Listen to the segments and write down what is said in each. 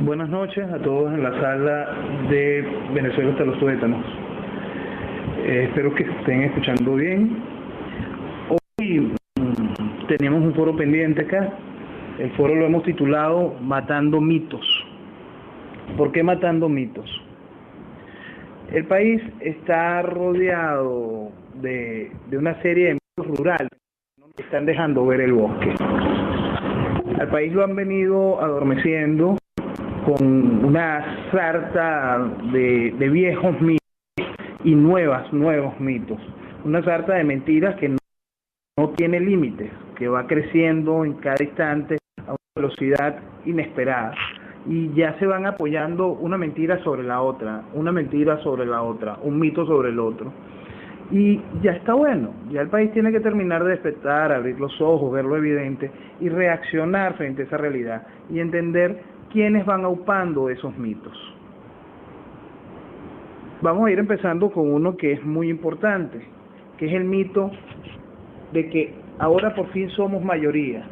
Buenas noches a todos en la sala de Venezuela hasta los tuétanos. Espero que estén escuchando bien. Hoy tenemos un foro pendiente acá. El foro lo hemos titulado Matando mitos. ¿Por qué matando mitos? El país está rodeado de una serie de mitos rurales que están dejando ver el bosque. Al país lo han venido adormeciendo con una sarta de viejos mitos y nuevos mitos. Una sarta de mentiras que no tiene límites, que va creciendo en cada instante a una velocidad inesperada. Y ya se van apoyando una mentira sobre la otra, una mentira sobre la otra, un mito sobre el otro. Y ya está bueno, ya el país tiene que terminar de despertar, abrir los ojos, ver lo evidente y reaccionar frente a esa realidad y entender quiénes van aupando esos mitos. Vamos a ir empezando con uno que es muy importante, que es el mito de que ahora por fin somos mayoría.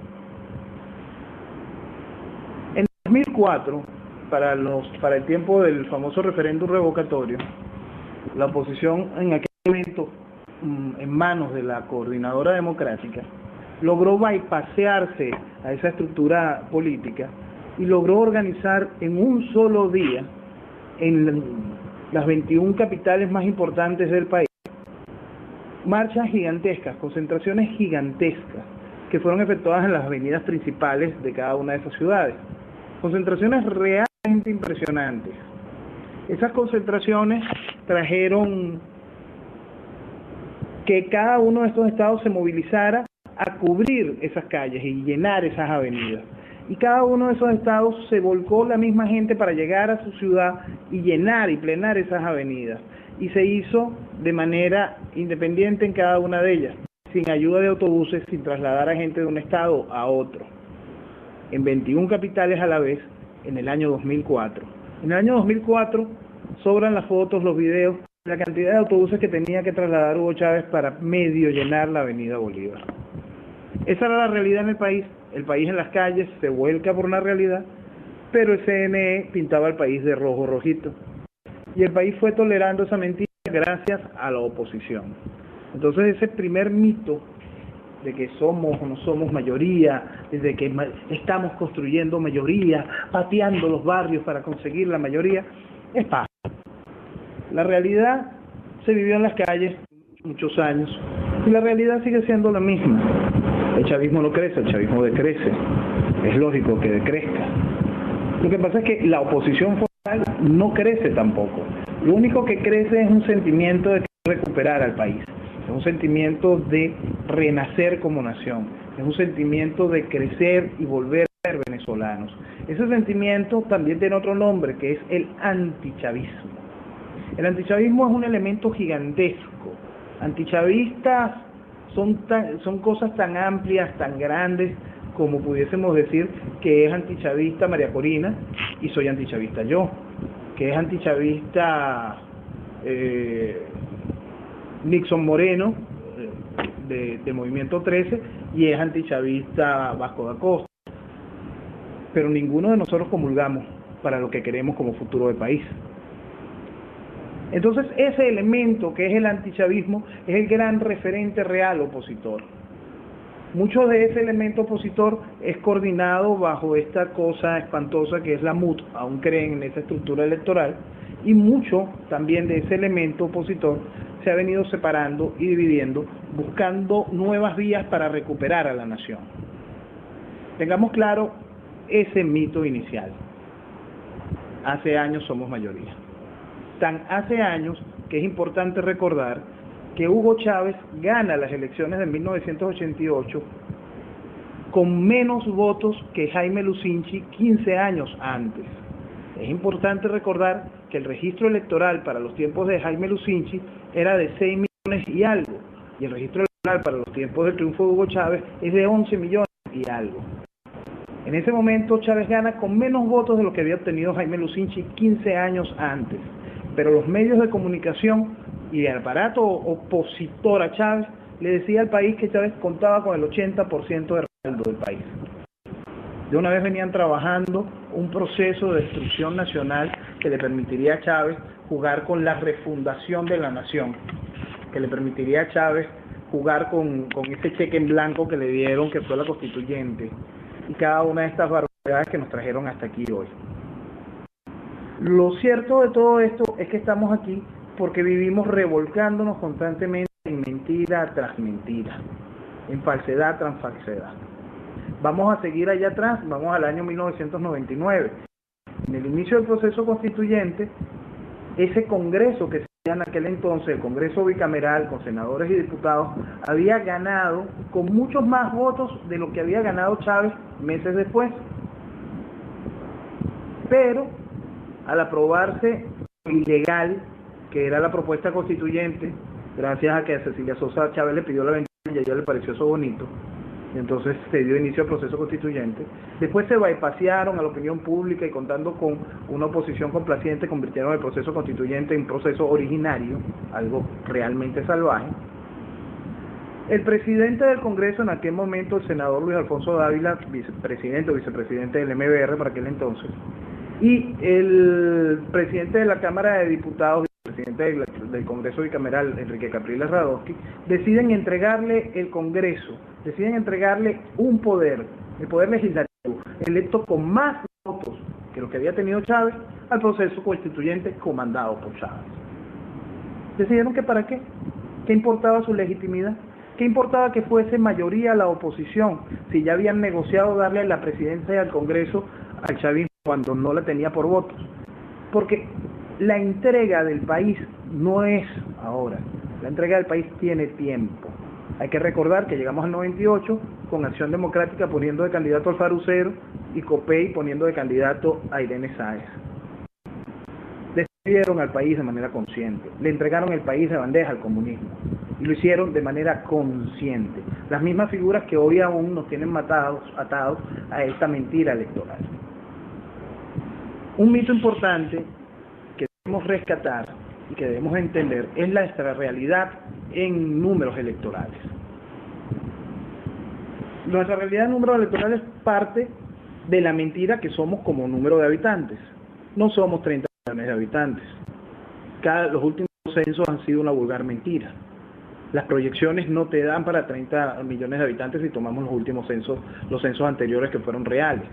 En 2004, para el tiempo del famoso referéndum revocatorio, la oposición en aquel momento, en manos de la Coordinadora Democrática, logró bypasearse a esa estructura política y logró organizar en un solo día, en las 21 capitales más importantes del país, marchas gigantescas, concentraciones gigantescas, que fueron efectuadas en las avenidas principales de cada una de esas ciudades. Concentraciones realmente impresionantes. Esas concentraciones trajeron que cada uno de estos estados se movilizara a cubrir esas calles y llenar esas avenidas. Y cada uno de esos estados se volcó la misma gente para llegar a su ciudad y llenar y plenar esas avenidas. Y se hizo de manera independiente en cada una de ellas, sin ayuda de autobuses, sin trasladar a gente de un estado a otro. En 21 capitales a la vez, en el año 2004. En el año 2004 sobran las fotos, los videos, la cantidad de autobuses que tenía que trasladar Hugo Chávez para medio llenar la avenida Bolívar. Esa era la realidad en el país en las calles se vuelca por una realidad, pero el CNE pintaba el país de rojo rojito. Y el país fue tolerando esa mentira gracias a la oposición. Entonces ese primer mito de que somos o no somos mayoría, desde que estamos construyendo mayoría, pateando los barrios para conseguir la mayoría, es paja. La realidad se vivió en las calles muchos años y la realidad sigue siendo la misma. El chavismo no crece, el chavismo decrece. Es lógico que decrezca. Lo que pasa es que la oposición formal no crece tampoco. Lo único que crece es un sentimiento de recuperar al país. Es un sentimiento de renacer como nación. Es un sentimiento de crecer y volver a ser venezolanos. Ese sentimiento también tiene otro nombre, que es el antichavismo. El antichavismo es un elemento gigantesco. Antichavistas son cosas tan amplias, tan grandes, como pudiésemos decir que es antichavista María Corina y soy antichavista yo, que es antichavista Nixon Moreno de Movimiento 13 y es antichavista Vasco da Costa. Pero ninguno de nosotros comulgamos para lo que queremos como futuro de país. Entonces ese elemento que es el antichavismo es el gran referente real opositor. Mucho de ese elemento opositor es coordinado bajo esta cosa espantosa que es la MUT, aún creen en esa estructura electoral, y mucho también de ese elemento opositor se ha venido separando y dividiendo, buscando nuevas vías para recuperar a la nación. Tengamos claro ese mito inicial. Hace años somos mayoría. Tan hace años que es importante recordar que Hugo Chávez gana las elecciones de 1988 con menos votos que Jaime Lucinchi 15 años antes. Es importante recordar que el registro electoral para los tiempos de Jaime Lucinchi era de 6 millones y algo, y el registro electoral para los tiempos del triunfo de Hugo Chávez es de 11 millones y algo. En ese momento Chávez gana con menos votos de lo que había obtenido Jaime Lucinchi 15 años antes. Pero los medios de comunicación y el aparato opositor a Chávez le decía al país que Chávez contaba con el 80% de respaldo del país. De una vez venían trabajando un proceso de destrucción nacional que le permitiría a Chávez jugar con la refundación de la nación, que le permitiría a Chávez jugar con ese cheque en blanco que le dieron, que fue la constituyente, y cada una de estas barbaridades que nos trajeron hasta aquí hoy. Lo cierto de todo esto es que estamos aquí porque vivimos revolcándonos constantemente en mentira tras mentira, en falsedad tras falsedad. Vamos a seguir allá atrás, vamos al año 1999. En el inicio del proceso constituyente, ese Congreso que se hacía en aquel entonces, el Congreso bicameral con senadores y diputados, había ganado con muchos más votos de lo que había ganado Chávez meses después. Pero al aprobarse ilegal, que era la propuesta constituyente, gracias a que a Cecilia Sosa Chávez le pidió la ventana y a ella le pareció eso bonito, y entonces se dio inicio al proceso constituyente. Después se bypasearon a la opinión pública y contando con una oposición complaciente convirtieron el proceso constituyente en un proceso originario, algo realmente salvaje. El presidente del Congreso en aquel momento, el senador Luis Alfonso Dávila, vicepresidente o vicepresidente del MBR para aquel entonces, y el presidente de la Cámara de Diputados, presidente del Congreso bicameral, Enrique Capriles Radosky, deciden entregarle el Congreso, deciden entregarle un poder, el poder legislativo, electo con más votos que lo que había tenido Chávez, al proceso constituyente comandado por Chávez. Decidieron que para qué, qué importaba su legitimidad, qué importaba que fuese mayoría la oposición, si ya habían negociado darle la presidencia al Congreso al chavismo cuando no la tenía por votos. Porque la entrega del país no es ahora, la entrega del país tiene tiempo. Hay que recordar que llegamos al 98 con Acción Democrática poniendo de candidato al Farucero y Copey poniendo de candidato a Irene Sáez. Decidieron al país de manera consciente, le entregaron el país de bandeja al comunismo y lo hicieron de manera consciente. Las mismas figuras que hoy aún nos tienen atados a esta mentira electoral. Un mito importante que debemos rescatar y que debemos entender es nuestra realidad en números electorales. Nuestra realidad en números electorales parte de la mentira que somos como número de habitantes. No somos 30 millones de habitantes. Los últimos censos han sido una vulgar mentira. Las proyecciones no te dan para 30 millones de habitantes si tomamos los últimos censos, los censos anteriores que fueron reales.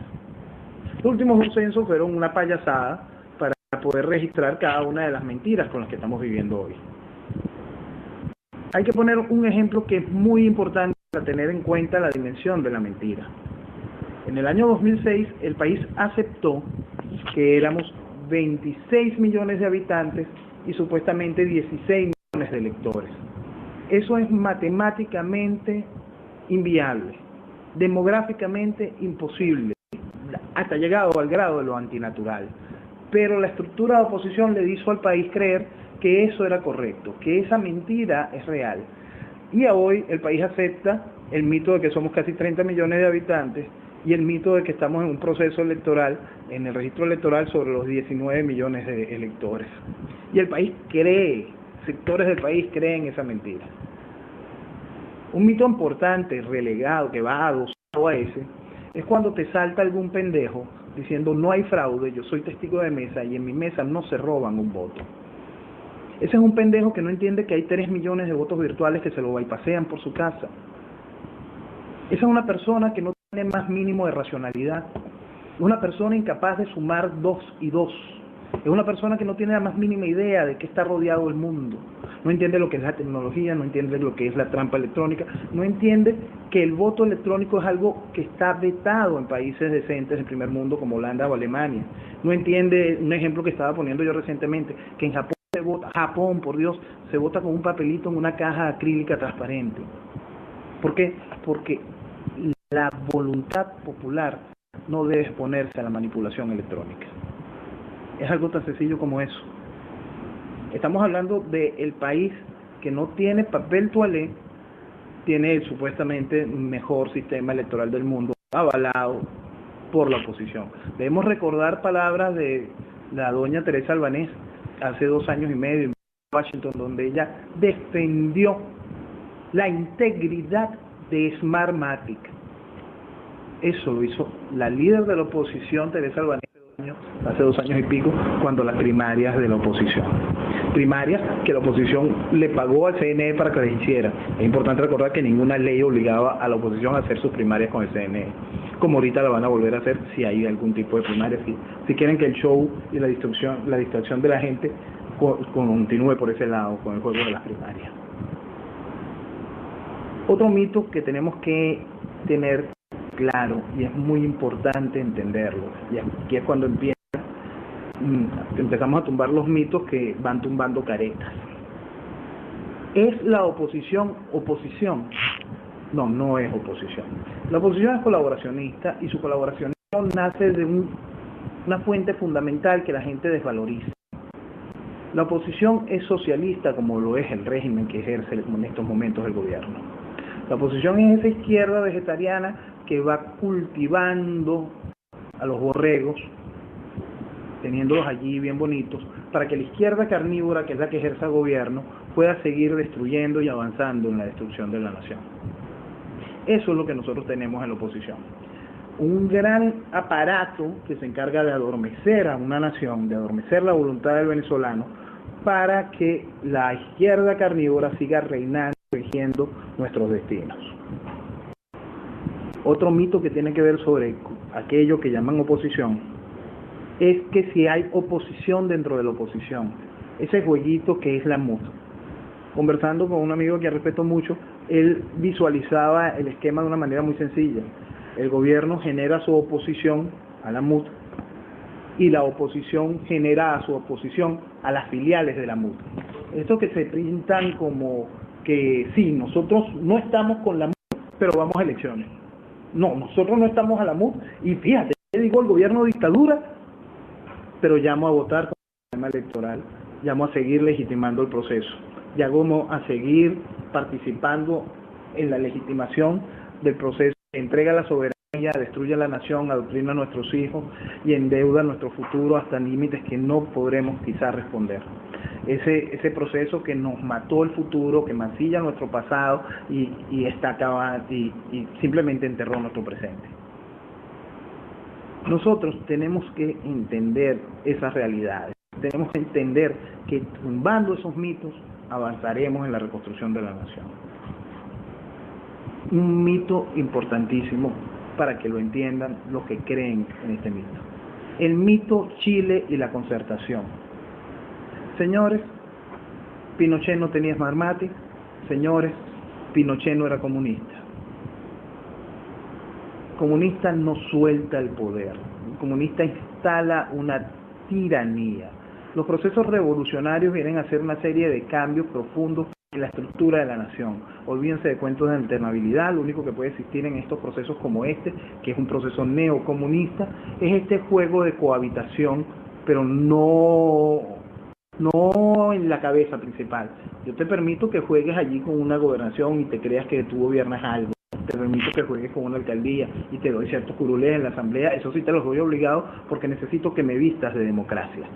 Los últimos dos censos fueron una payasada para poder registrar cada una de las mentiras con las que estamos viviendo hoy. Hay que poner un ejemplo que es muy importante para tener en cuenta la dimensión de la mentira. En el año 2006 el país aceptó que éramos 26 millones de habitantes y supuestamente 16 millones de electores. Eso es matemáticamente inviable, demográficamente imposible, hasta llegado al grado de lo antinatural. Pero la estructura de oposición le hizo al país creer que eso era correcto, que esa mentira es real. Y hoy el país acepta el mito de que somos casi 30 millones de habitantes y el mito de que estamos en un proceso electoral, en el registro electoral sobre los 19 millones de electores. Y el país cree, sectores del país creen esa mentira. Un mito importante, relegado, que va adosado a ese, es cuando te salta algún pendejo diciendo no hay fraude, yo soy testigo de mesa y en mi mesa no se roban un voto. Ese es un pendejo que no entiende que hay 3 millones de votos virtuales que se lo bypasean por su casa. Esa es una persona que no tiene más mínimo de racionalidad. Es una persona incapaz de sumar 2 y 2. Es una persona que no tiene la más mínima idea de qué está rodeado el mundo. No entiende lo que es la tecnología, no entiende lo que es la trampa electrónica, no entiende que el voto electrónico es algo que está vetado en países decentes del primer mundo como Holanda o Alemania. No entiende, un ejemplo que estaba poniendo yo recientemente, que en Japón se vota, por Dios, se vota con un papelito en una caja acrílica transparente. ¿Por qué? Porque la voluntad popular no debe exponerse a la manipulación electrónica. Es algo tan sencillo como eso. Estamos hablando del país que no tiene papel toalé, tiene el supuestamente mejor sistema electoral del mundo, avalado por la oposición. Debemos recordar palabras de la doña Teresa Albanés hace 2 años y medio en Washington, donde ella defendió la integridad de Smartmatic. Eso lo hizo la líder de la oposición, Teresa Albanese, hace 2 años y pico, cuando las primarias de la oposición. Primarias que la oposición le pagó al CNE para que las hiciera. Es importante recordar que ninguna ley obligaba a la oposición a hacer sus primarias con el CNE, como ahorita la van a volver a hacer si hay algún tipo de primaria. Si quieren que el show y la distracción de la gente continúe por ese lado, con el juego de las primarias. Otro mito que tenemos que tener claro, y es muy importante entenderlo, y aquí es cuando empezamos a tumbar los mitos que van tumbando caretas. ¿Es la oposición oposición? No, no es oposición. La oposición es colaboracionista y su colaboración nace de una fuente fundamental que la gente desvaloriza. La oposición es socialista, como lo es el régimen que ejerce en estos momentos el gobierno. La oposición es esa izquierda vegetariana que va cultivando a los borregos, teniéndolos allí bien bonitos, para que la izquierda carnívora, que es la que ejerce el gobierno, pueda seguir destruyendo y avanzando en la destrucción de la nación. Eso es lo que nosotros tenemos en la oposición. Un gran aparato que se encarga de adormecer a una nación, de adormecer la voluntad del venezolano, para que la izquierda carnívora siga reinando, rigiendo nuestros destinos. Otro mito que tiene que ver sobre aquello que llaman oposición es que si hay oposición dentro de la oposición, ese jueguito que es la MUD. Conversando con un amigo que respeto mucho, él visualizaba el esquema de una manera muy sencilla. El gobierno genera su oposición a la MUD y la oposición genera su oposición a las filiales de la MUD. Esto que se pintan como que sí, nosotros no estamos con la MUD, pero vamos a elecciones. No, nosotros no estamos a la MUD y fíjate, digo el gobierno dictadura, pero llamo a votar con el sistema electoral, llamo a seguir legitimando el proceso, llamo a seguir participando en la legitimación del proceso que entrega la soberanía, destruye la nación, adoctrina a nuestros hijos y endeuda nuestro futuro hasta límites que no podremos quizás responder. Ese proceso que nos mató el futuro, que mancilla nuestro pasado y está acabado y simplemente enterró nuestro presente. Nosotros tenemos que entender esas realidades, tenemos que entender que tumbando esos mitos avanzaremos en la reconstrucción de la nación. Un mito importantísimo para que lo entiendan los que creen en este mito. El mito Chile y la concertación. Señores, Pinochet no tenía Smartmatic. Señores, Pinochet no era comunista. Comunista no suelta el poder. El comunista instala una tiranía. Los procesos revolucionarios vienen a hacer una serie de cambios profundos en la estructura de la nación. Olvídense de cuentos de alternabilidad, lo único que puede existir en estos procesos como este, que es un proceso neocomunista, es este juego de cohabitación, pero no en la cabeza principal. Yo te permito que juegues allí con una gobernación y te creas que tú gobiernas algo. Te permito que juegues con una alcaldía y te doy ciertos curulés en la asamblea, eso sí te los doy obligado porque necesito que me vistas de democracia.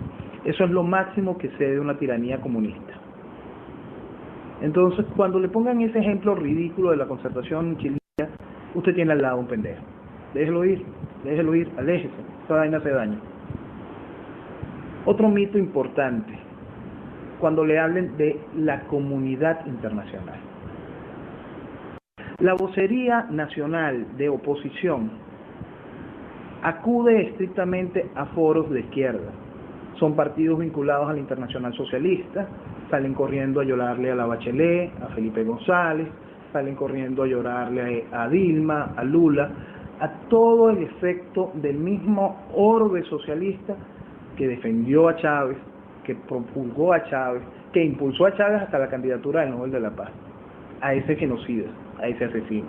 Eso es lo máximo que sé de una tiranía comunista. Entonces, cuando le pongan ese ejemplo ridículo de la concertación chilena, usted tiene al lado un pendejo. Déjelo ir, aléjese, esa vaina hace daño. Otro mito importante, cuando le hablen de la comunidad internacional. La vocería nacional de oposición acude estrictamente a foros de izquierda. Son partidos vinculados a la Internacional Socialista, salen corriendo a llorarle a la Bachelet, a Felipe González, salen corriendo a llorarle a Dilma, a Lula, a todo el efecto del mismo orbe socialista que defendió a Chávez, que propulgó a Chávez, que impulsó a Chávez hasta la candidatura del Nobel de la Paz, a ese genocida, a ese asesino.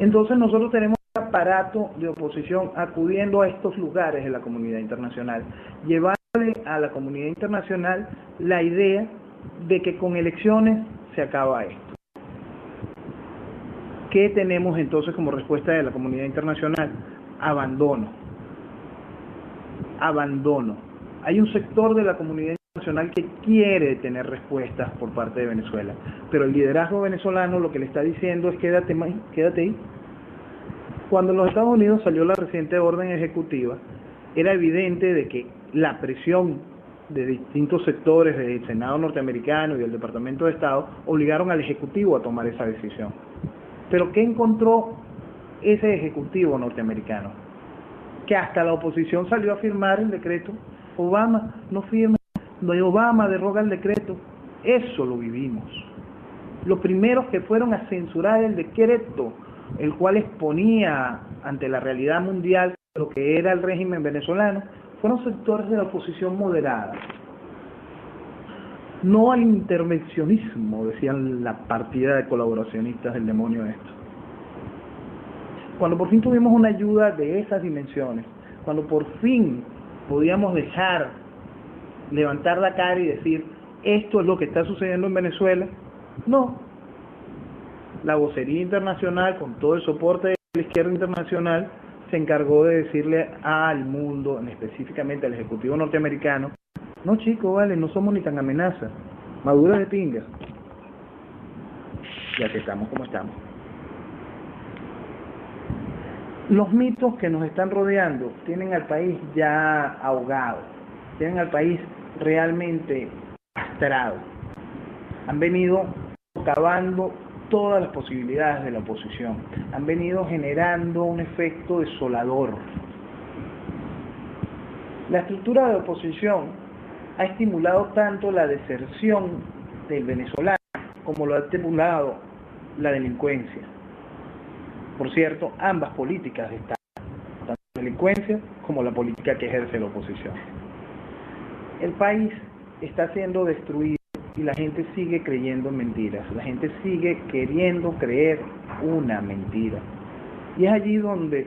Entonces nosotros tenemos un aparato de oposición acudiendo a estos lugares de la comunidad internacional, llevándole a la comunidad internacional la idea de que con elecciones se acaba esto. ¿Qué tenemos entonces como respuesta de la comunidad internacional? Abandono. Hay un sector de la comunidad internacional que quiere tener respuestas por parte de Venezuela, pero el liderazgo venezolano lo que le está diciendo es quédate ahí. Cuando en los Estados Unidos salió la reciente orden ejecutiva, era evidente de que la presión de distintos sectores del Senado norteamericano y del Departamento de Estado obligaron al Ejecutivo a tomar esa decisión. Pero ¿qué encontró ese Ejecutivo norteamericano? Que hasta la oposición salió a firmar el decreto. Obama no firma, Obama deroga el decreto. Eso lo vivimos. Los primeros que fueron a censurar el decreto, el cual exponía ante la realidad mundial lo que era el régimen venezolano, fueron sectores de la oposición moderada. No al intervencionismo, decían la partida de colaboracionistas del demonio esto. Cuando por fin tuvimos una ayuda de esas dimensiones, cuando por fin podíamos levantar la cara y decir, esto es lo que está sucediendo en Venezuela, no. La vocería internacional, con todo el soporte de la izquierda internacional, se encargó de decirle al mundo, específicamente al Ejecutivo norteamericano, no chicos, vale, no somos ni tan amenaza, Maduro de pinga, ya que estamos como estamos. Los mitos que nos están rodeando tienen al país ya ahogado, tienen al país realmente castrado, han venido socavando todas las posibilidades de la oposición, han venido generando un efecto desolador. La estructura de oposición ha estimulado tanto la deserción del venezolano como lo ha estimulado la delincuencia. Por cierto, ambas políticas de Estado, tanto la delincuencia como la política que ejerce la oposición. El país está siendo destruido y la gente sigue creyendo en mentiras, la gente sigue queriendo creer una mentira. Y es allí donde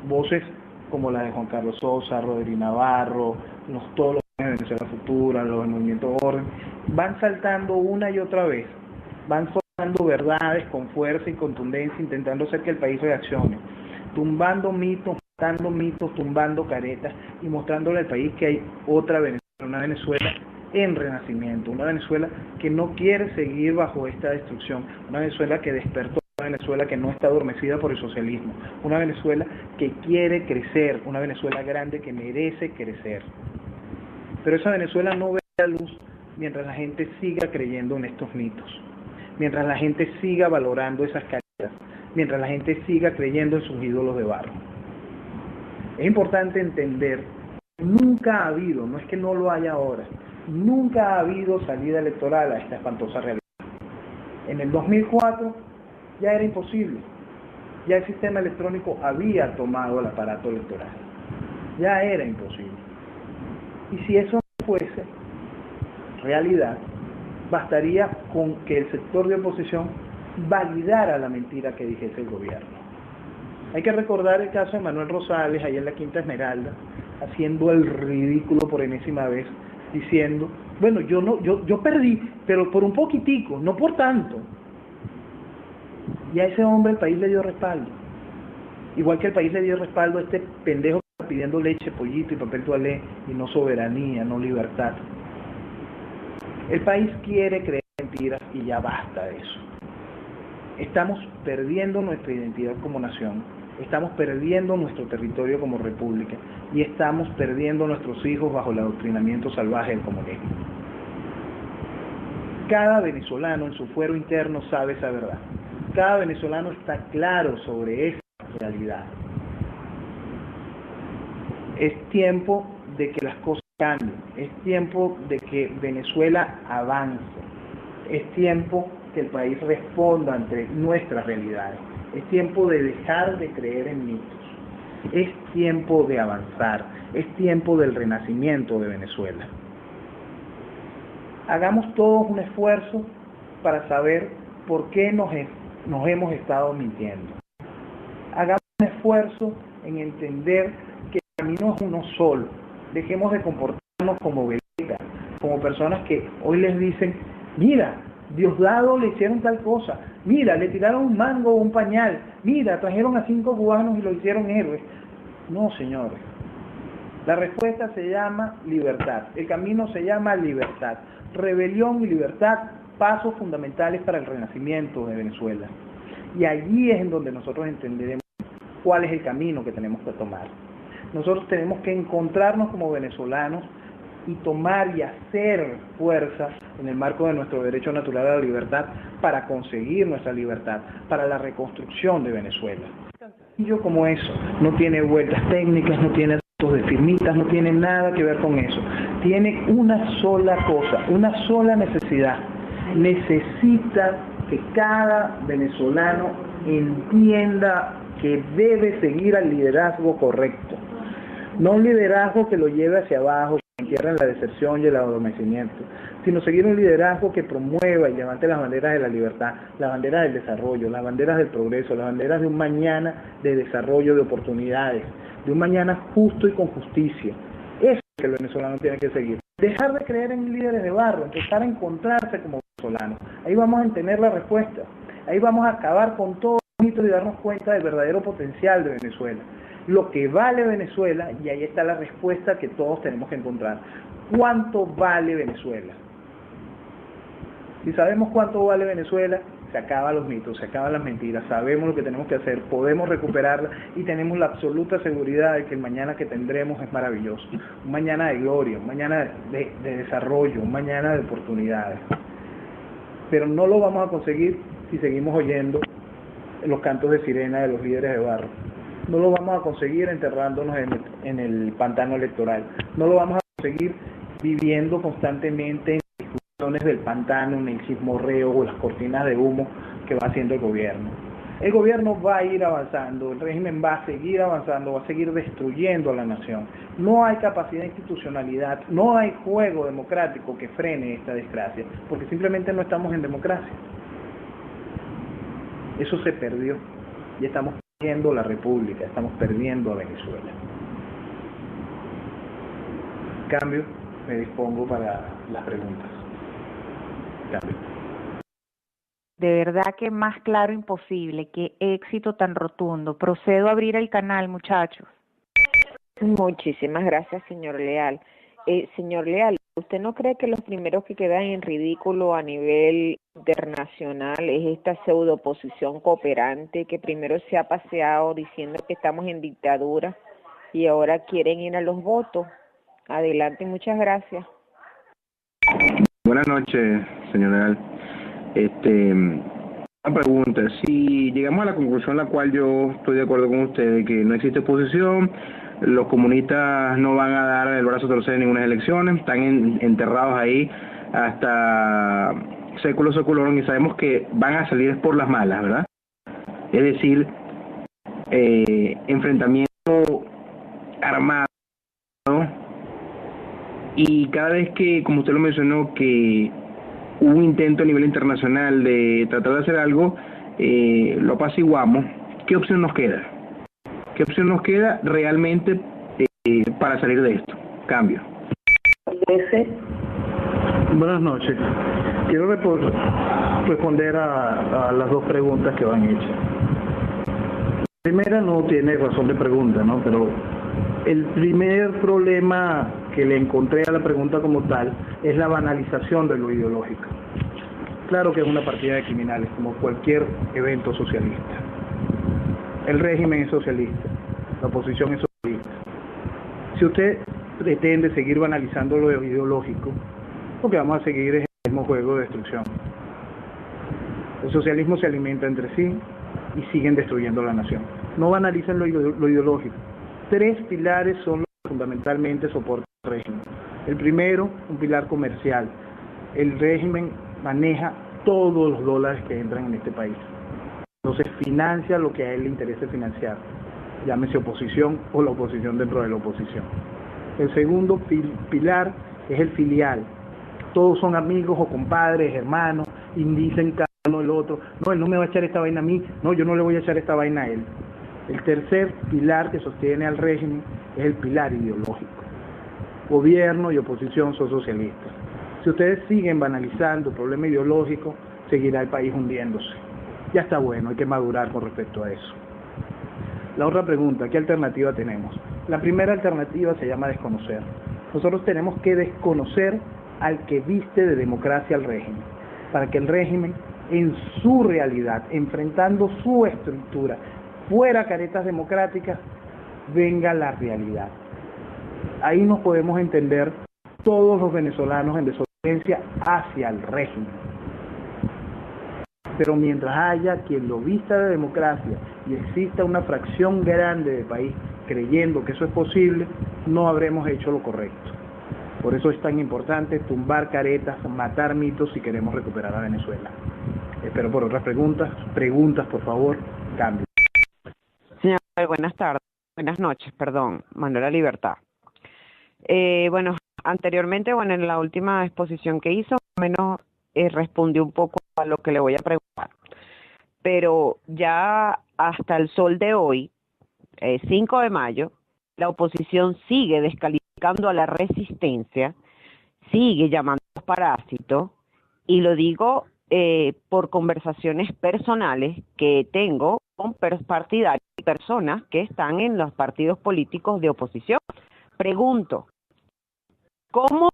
voces como la de Juan Carlos Sosa, Rodríguez Navarro, todos los de Venezuela Futura, los del Movimiento Orden, van saltando una y otra vez, van soltando verdades con fuerza y contundencia, intentando hacer que el país reaccione, tumbando mitos, matando mitos, tumbando caretas y mostrándole al país que hay otra Venezuela, una Venezuela en renacimiento, una Venezuela que no quiere seguir bajo esta destrucción, una Venezuela que despertó, una Venezuela que no está adormecida por el socialismo, una Venezuela que quiere crecer, una Venezuela grande que merece crecer. Pero esa Venezuela no ve la luz mientras la gente siga creyendo en estos mitos, mientras la gente siga valorando esas caídas, mientras la gente siga creyendo en sus ídolos de barro. Es importante entender que nunca ha habido, no es que no lo haya ahora, nunca ha habido salida electoral a esta espantosa realidad. En el 2004 ya era imposible, ya el sistema electrónico había tomado el aparato electoral, ya era imposible. Y si eso no fuese realidad, bastaría con que el sector de oposición validara la mentira que dijese el gobierno. Hay que recordar el caso de Manuel Rosales, ahí en la Quinta Esmeralda, haciendo el ridículo por enésima vez, diciendo, bueno, yo perdí, pero por un poquitico, no por tanto. Y a ese hombre el país le dio respaldo. Igual que el país le dio respaldo a este pendejo que está pidiendo leche, pollito y papel toalé, y no soberanía, no libertad. El país quiere creer mentiras y ya basta de eso. Estamos perdiendo nuestra identidad como nación, estamos perdiendo nuestro territorio como república y estamos perdiendo a nuestros hijos bajo el adoctrinamiento salvaje del comunismo. Cada venezolano en su fuero interno sabe esa verdad. Cada venezolano está claro sobre esa realidad. Es tiempo de que las cosas cambien, es tiempo de que Venezuela avance, es tiempo que el país responda ante nuestras realidades, es tiempo de dejar de creer en mitos, es tiempo de avanzar, es tiempo del renacimiento de Venezuela. Hagamos todos un esfuerzo para saber por qué nos hemos estado mintiendo. Hagamos un esfuerzo en entender que el camino es uno solo. Dejemos de comportarnos como veletas, como personas que hoy les dicen, mira, Diosdado le hicieron tal cosa, mira, le tiraron un mango o un pañal, mira, trajeron a 5 cubanos y lo hicieron héroes. No, señores. La respuesta se llama libertad, el camino se llama libertad. Rebelión y libertad, pasos fundamentales para el renacimiento de Venezuela. Y allí es en donde nosotros entenderemos cuál es el camino que tenemos que tomar. Nosotros tenemos que encontrarnos como venezolanos y tomar y hacer fuerza en el marco de nuestro derecho natural a la libertad para conseguir nuestra libertad, para la reconstrucción de Venezuela. Tan sencillo como eso, no tiene vueltas técnicas, no tiene de firmitas, no tiene nada que ver con eso. Tiene una sola cosa, una sola necesidad. Necesita que cada venezolano entienda que debe seguir al liderazgo correcto. No un liderazgo que lo lleve hacia abajo, que entierre en la deserción y el adormecimiento, sino seguir un liderazgo que promueva y levante las banderas de la libertad, las banderas del desarrollo, las banderas del progreso, las banderas de un mañana de desarrollo, de oportunidades, de un mañana justo y con justicia. Eso es lo que el venezolano tiene que seguir. Dejar de creer en líderes de barro, empezar a encontrarse como venezolanos. Ahí vamos a tener la respuesta. Ahí vamos a acabar con todos los mitos y darnos cuenta del verdadero potencial de Venezuela. Lo que vale Venezuela, y ahí está la respuesta que todos tenemos que encontrar. ¿Cuánto vale Venezuela? Si sabemos cuánto vale Venezuela, se acaban los mitos, se acaban las mentiras, sabemos lo que tenemos que hacer, podemos recuperarla y tenemos la absoluta seguridad de que el mañana que tendremos es maravilloso. Un mañana de gloria, un mañana de desarrollo, un mañana de oportunidades. Pero no lo vamos a conseguir si seguimos oyendo los cantos de sirena de los líderes de barro. No lo vamos a conseguir enterrándonos en el pantano electoral. No lo vamos a conseguir viviendo constantemente en discusiones del pantano, en el chismorreo o las cortinas de humo que va haciendo el gobierno. El gobierno va a ir avanzando, el régimen va a seguir avanzando, va a seguir destruyendo a la nación. No hay capacidad de institucionalidad, no hay juego democrático que frene esta desgracia, porque simplemente no estamos en democracia. Eso se perdió y estamos perdiendo la República, estamos perdiendo a Venezuela. En cambio, me dispongo para las preguntas. Cambio. De verdad que más claro imposible, qué éxito tan rotundo. Procedo a abrir el canal, muchachos. Muchísimas gracias, señor Leal. Señor Leal, ¿usted no cree que los primeros que quedan en ridículo a nivel internacional es esta pseudo oposición cooperante que primero se ha paseado diciendo que estamos en dictadura y ahora quieren ir a los votos? Adelante, muchas gracias. Buenas noches, señor Leal. Una pregunta, si llegamos a la conclusión en la cual yo estoy de acuerdo con usted de que no existe oposición, los comunistas no van a dar el brazo a torcer en ninguna elecciones, están enterrados ahí hasta século seculorum y sabemos que van a salir por las malas, ¿verdad? Es decir, enfrentamiento armado, ¿no? Y cada vez que, como usted lo mencionó, que hubo un intento a nivel internacional de tratar de hacer algo, lo apaciguamos. ¿Qué opción nos queda? ¿Qué opción nos queda realmente para salir de esto? Cambio. Buenas noches. Quiero responder a las dos preguntas que van hechas. La primera no tiene razón de pregunta, ¿no? Pero el primer problema que le encontré a la pregunta como tal es la banalización de lo ideológico. Claro que es una partida de criminales, como cualquier evento socialista. El régimen es socialista, la oposición es socialista. Si usted pretende seguir banalizando lo ideológico, lo que vamos a seguir es el mismo juego de destrucción. El socialismo se alimenta entre sí y siguen destruyendo la nación. No banalicen lo ideológico. Tres pilares son los que fundamentalmente soportan el régimen. El primero, un pilar comercial. El régimen maneja todos los dólares que entran en este país. Entonces financia lo que a él le interese financiar, llámese oposición o la oposición dentro de la oposición. El segundo pilar es el filial. Todos son amigos o compadres, hermanos, y dicen cada uno el otro, no, él no me va a echar esta vaina a mí, no, yo no le voy a echar esta vaina a él. El tercer pilar que sostiene al régimen es el pilar ideológico. Gobierno y oposición son socialistas. Si ustedes siguen banalizando el problema ideológico, seguirá el país hundiéndose. Ya está bueno, hay que madurar con respecto a eso. La otra pregunta, ¿qué alternativa tenemos? La primera alternativa se llama desconocer. Nosotros tenemos que desconocer al que viste de democracia al régimen, para que el régimen, en su realidad, enfrentando su estructura, fuera caretas democráticas, venga la realidad. Ahí nos podemos entender todos los venezolanos en desobediencia hacia el régimen. Pero mientras haya quien lo vista de democracia y exista una fracción grande del país creyendo que eso es posible, no habremos hecho lo correcto. Por eso es tan importante tumbar caretas, matar mitos si queremos recuperar a Venezuela. Espero por otras preguntas por favor, cambien. Señor, buenas noches, Manuela Libertad. Bueno, anteriormente, en la última exposición que hizo, menos respondió un poco a lo que le voy a preguntar. Pero ya hasta el sol de hoy, 5 de mayo, la oposición sigue descalificando a la resistencia, sigue llamando a los parásitos, y lo digo por conversaciones personales que tengo con partidarios y personas que están en los partidos políticos de oposición. Pregunto, ¿cómo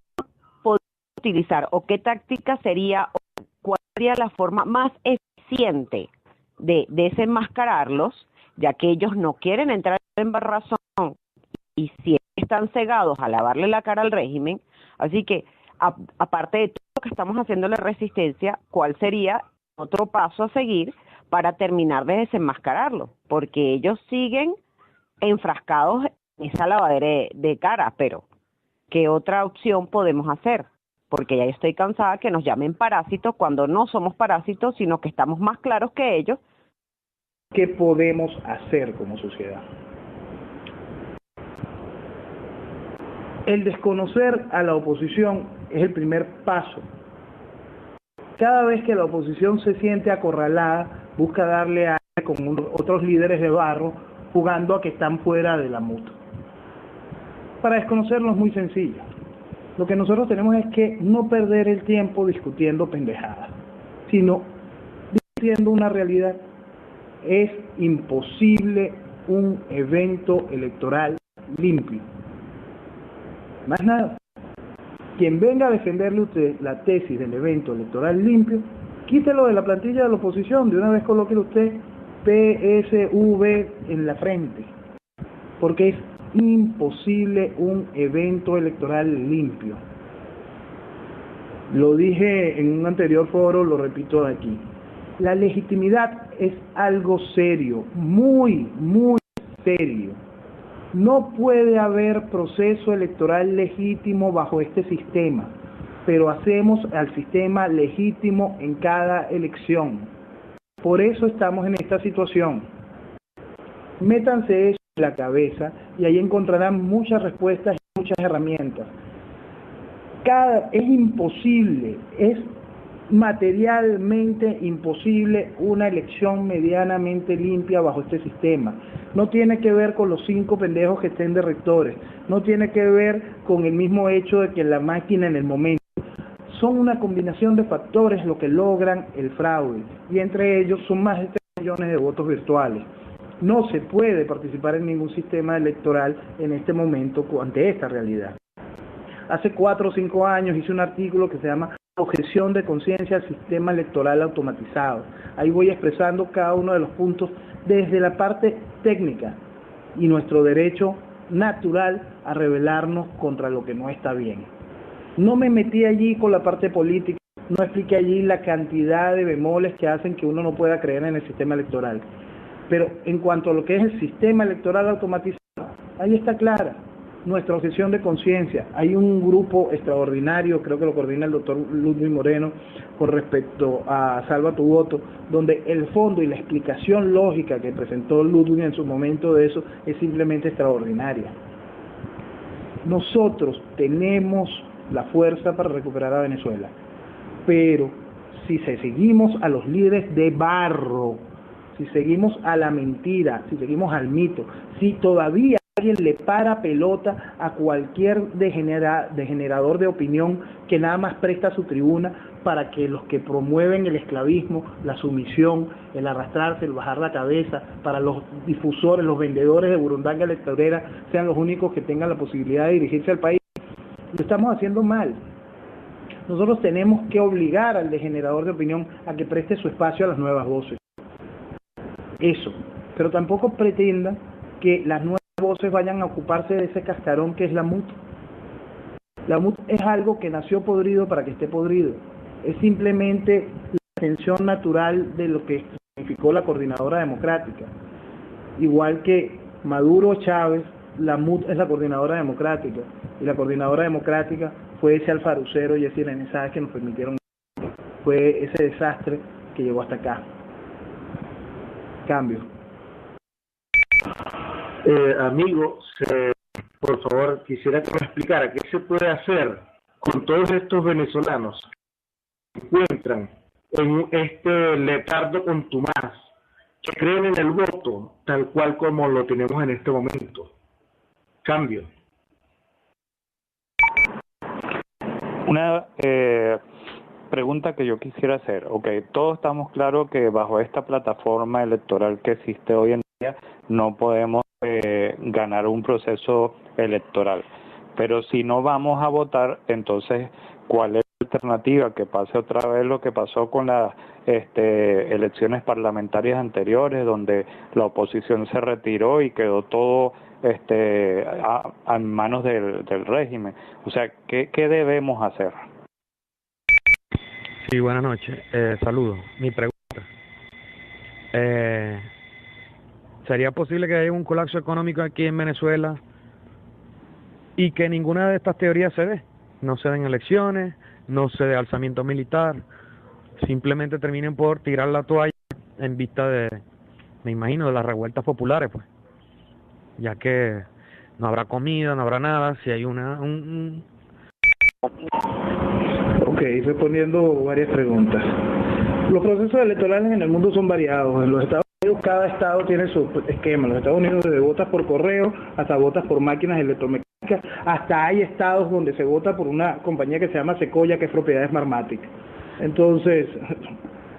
podemos utilizar o qué táctica sería o cuál sería la forma más eficiente de desenmascararlos, ya que ellos no quieren entrar en razón y si están cegados a lavarle la cara al régimen? Así que, aparte de todo lo que estamos haciendo en la resistencia, ¿cuál sería otro paso a seguir para terminar de desenmascararlo? Porque ellos siguen enfrascados en esa lavadera de cara, pero ¿qué otra opción podemos hacer? Porque ya estoy cansada que nos llamen parásitos cuando no somos parásitos, sino que estamos más claros que ellos. ¿Qué podemos hacer como sociedad? El desconocer a la oposición es el primer paso. Cada vez que la oposición se siente acorralada, busca darle a con otros líderes de barro, jugando a que están fuera de la mutua. Para desconocerlo es muy sencillo. Lo que nosotros tenemos es que no perder el tiempo discutiendo pendejadas, sino discutiendo una realidad. Es imposible un evento electoral limpio. Más nada. Quien venga a defenderle a usted la tesis del evento electoral limpio, quítelo de la plantilla de la oposición, de una vez coloque usted PSV en la frente, porque es imposible un evento electoral limpio. Lo dije en un anterior foro, lo repito aquí. La legitimidad es algo serio, muy, muy serio. No puede haber proceso electoral legítimo bajo este sistema, pero hacemos al sistema legítimo en cada elección. Por eso estamos en esta situación. Métanse eso en la cabeza y ahí encontrarán muchas respuestas y muchas herramientas. Es imposible, es materialmente imposible una elección medianamente limpia bajo este sistema. No tiene que ver con los 5 pendejos que estén de rectores, no tiene que ver con el mismo hecho de que la máquina en el momento. Son una combinación de factores lo que logran el fraude, y entre ellos son más de 3 millones de votos virtuales. No se puede participar en ningún sistema electoral en este momento ante esta realidad. Hace 4 o 5 años hice un artículo que se llama Objeción de conciencia al sistema electoral automatizado. Ahí voy expresando cada uno de los puntos desde la parte técnica y nuestro derecho natural a rebelarnos contra lo que no está bien. No me metí allí con la parte política, no expliqué allí la cantidad de bemoles que hacen que uno no pueda creer en el sistema electoral. Pero en cuanto a lo que es el sistema electoral automatizado, ahí está clara nuestra objeción de conciencia. Hay un grupo extraordinario, creo que lo coordina el doctor Ludwig Moreno, con respecto a Salva tu Voto, donde el fondo y la explicación lógica que presentó Ludwig en su momento de eso es simplemente extraordinaria. Nosotros tenemos la fuerza para recuperar a Venezuela, pero si seguimos a los líderes de barro, si seguimos a la mentira, si seguimos al mito, si todavía alguien le para pelota a cualquier degenerador de opinión que nada más presta su tribuna para que los que promueven el esclavismo, la sumisión, el arrastrarse, el bajar la cabeza, para los difusores, los vendedores de burundanga electorera, sean los únicos que tengan la posibilidad de dirigirse al país, lo estamos haciendo mal. Nosotros tenemos que obligar al degenerador de opinión a que preste su espacio a las nuevas voces. Eso. pero tampoco pretenda que las nuevas voces vayan a ocuparse de ese cascarón que es la MUT. La MUT es algo que nació podrido para que esté podrido. Es simplemente la extensión natural de lo que significó la Coordinadora Democrática. Igual que Maduro o Chávez, la MUT es la Coordinadora Democrática. Y la Coordinadora Democrática fue ese alfarucero y ese irenesaje que nos permitieron. Fue ese desastre que llegó hasta acá. Cambio. Amigo, por favor, quisiera que me explicara qué se puede hacer con todos estos venezolanos que se encuentran en este letargo contumaz, que creen en el voto tal cual como lo tenemos en este momento. Cambio. Una pregunta que yo quisiera hacer. Todos estamos claros que bajo esta plataforma electoral que existe hoy en día no podemos ganar un proceso electoral. Pero si no vamos a votar, entonces, ¿cuál es la alternativa? Que pase otra vez lo que pasó con las elecciones parlamentarias anteriores, donde la oposición se retiró y quedó todo a manos del régimen. O sea, ¿qué debemos hacer? Sí, buenas noches. Saludos. Mi pregunta. ¿Sería posible que haya un colapso económico aquí en Venezuela y que ninguna de estas teorías se dé? No se den elecciones, no se dé alzamiento militar, simplemente terminen por tirar la toalla en vista me imagino, de las revueltas populares, pues. Ya que no habrá comida, no habrá nada, si hay Ok, respondiendo varias preguntas. Los procesos electorales en el mundo son variados. En los Estados Unidos cada estado tiene su esquema. En los Estados Unidos desde votas por correo hasta votas por máquinas electromecánicas, hasta hay estados donde se vota por una compañía que se llama Sequoia, que es propiedad de Smartmatic. Entonces,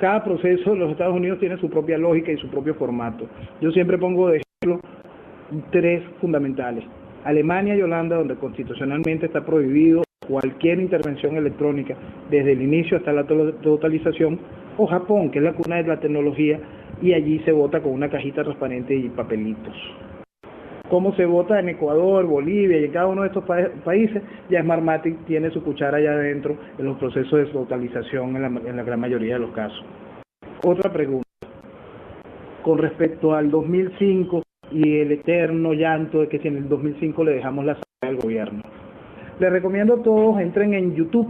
cada proceso en los Estados Unidos tiene su propia lógica y su propio formato. Yo siempre pongo de ejemplo 3 fundamentales. Alemania y Holanda, donde constitucionalmente está prohibido cualquier intervención electrónica desde el inicio hasta la totalización, o Japón, que es la cuna de la tecnología, y allí se vota con una cajita transparente y papelitos. ¿Cómo se vota en Ecuador, Bolivia y en cada uno de estos países? Ya Smartmatic tiene su cuchara allá adentro en los procesos de totalización en la gran mayoría de los casos. Otra pregunta, con respecto al 2005 y el eterno llanto de que si en el 2005 le dejamos la sala al gobierno. Les recomiendo a todos, entren en YouTube,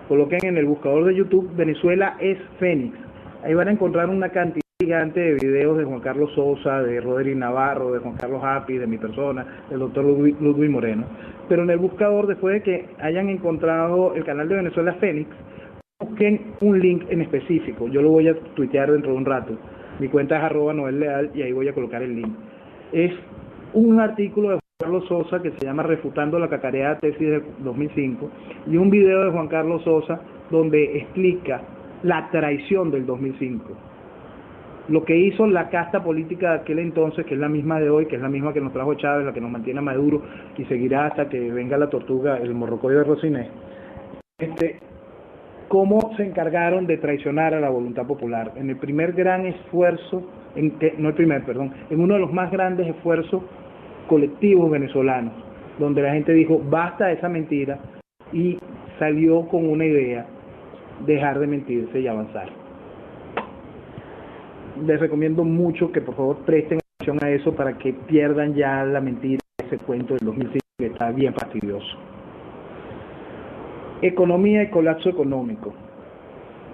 coloquen en el buscador de YouTube Venezuela es Fénix. Ahí van a encontrar una cantidad gigante de videos de Juan Carlos Sosa, de Roderick Navarro, de Juan Carlos Hapi, de mi persona, del doctor Ludwig Moreno. Pero en el buscador, después de que hayan encontrado el canal de Venezuela Fénix, busquen un link en específico. Yo lo voy a tuitear dentro de un rato. Mi cuenta es @noelleal y ahí voy a colocar el link. Es un artículo de Juan Carlos Sosa que se llama Refutando la cacareada tesis de 2005 y un video de Juan Carlos Sosa donde explica la traición del 2005. Lo que hizo la casta política de aquel entonces, que es la misma de hoy, que es la misma que nos trajo Chávez, la que nos mantiene a Maduro y seguirá hasta que venga la tortuga, el morrocoyo de Rosiné. Cómo se encargaron de traicionar a la voluntad popular. En el primer gran esfuerzo, en uno de los más grandes esfuerzos colectivos venezolanos, donde la gente dijo, basta de esa mentira, y salió con una idea, dejar de mentirse y avanzar. Les recomiendo mucho que por favor presten atención a eso para que pierdan ya la mentira, ese cuento del 2005 que está bien fastidioso. Economía y colapso económico.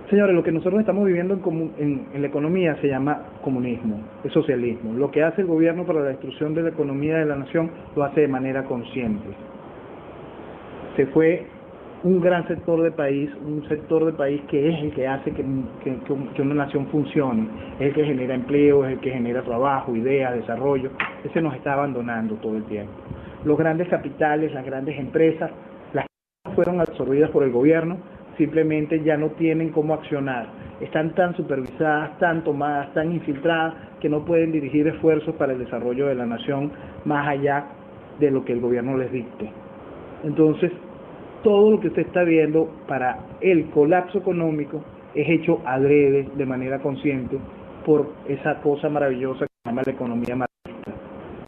Señores, lo que nosotros estamos viviendo en la economía se llama comunismo, es socialismo. Lo que hace el gobierno para la destrucción de la economía de la nación lo hace de manera consciente. Se fue un gran sector de país, que es el que hace que una nación funcione, es el que genera empleo, es el que genera trabajo, ideas, desarrollo. Ese nos está abandonando todo el tiempo. Los grandes capitales, las grandes empresas, fueron absorbidas por el gobierno, simplemente ya no tienen cómo accionar. Están tan supervisadas, tan tomadas, tan infiltradas, que no pueden dirigir esfuerzos para el desarrollo de la nación más allá de lo que el gobierno les dicte. Entonces, todo lo que usted está viendo para el colapso económico es hecho adrede, de manera consciente, por esa cosa maravillosa que llama la economía marxista